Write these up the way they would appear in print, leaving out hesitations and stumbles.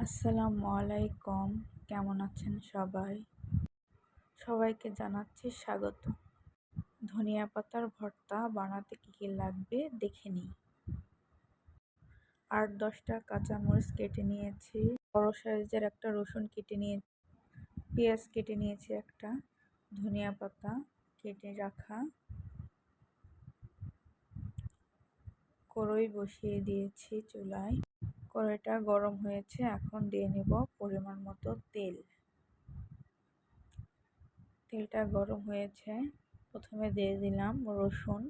আসসালামু আলাইকুম। কেমন আছেন সবাই? সবাইকে জানাচ্ছি স্বাগত। ধনিয়া পাতার ভর্তা বানাতে কি কি লাগবে দেখে নিই। ৮-১০টা কাঁচামরিচ কেটে নিয়েছি, বড় সাইজের একটা রসুন কেটে নিয়ে, পেঁয়াজ কেটে নিয়েছি একটা, ধনিয়া পাতা কেটে রাখা, কড়াই বসিয়ে দিয়েছি চুলায়। কড়াইটা গরম হয়েছে, এখন দিয়ে নেব পরিমাণ মতো তেল। তেলটা গরম হয়েছে, প্রথমে দিয়ে দিলাম রসুন,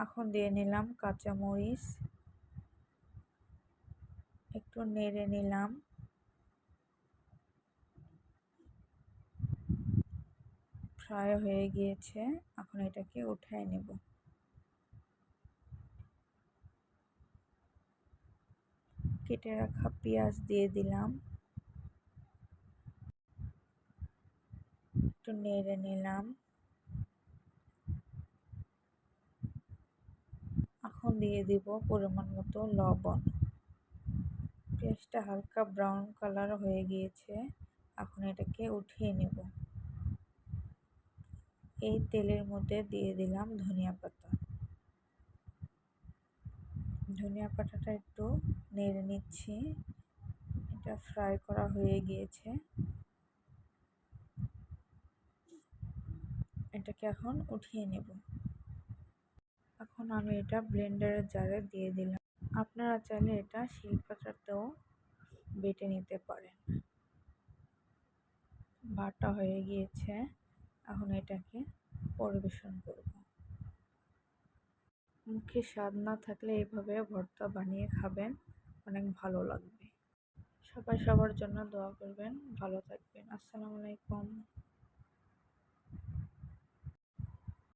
এখন দিয়ে নিলাম কাঁচামরিচ, একটু নেড়ে নিলাম। ফ্রাই হয়ে গিয়েছে, এখন এটাকে উঠায় নেব। কেটে রাখা পেঁয়াজ দিয়ে দিলাম, একটু নেড়ে নিলাম। এখন দিয়ে দিব পরিমাণ মতো লবণ। পেঁয়াজটা হালকা ব্রাউন কালার হয়ে গিয়েছে, এখন এটাকে উঠিয়ে নেব। এই তেলের মধ্যে দিয়ে দিলাম ধনিয়া পাতা। ধনিয়া পাতাটা একটু নেড়ে নিচ্ছি, এটা ফ্রাই করা হয়ে গিয়েছে। এটাকে এখন উঠিয়ে নেব। এখন আমি এটা ব্লেন্ডারের জারে দিয়ে দিলাম। আপনারা চাইলে এটা শিলপাটাতেও বেটে নিতে পারেন। বাটা হয়ে গিয়েছে, এখন এটাকে পরিবেশন করব। মুখে স্বাদ না থাকলে এইভাবে ভর্তা বানিয়ে খাবেন, অনেক ভালো লাগবে। সবাই সবার জন্য দোয়া করবেন, ভালো থাকবেন। আসসালামু আলাইকুম।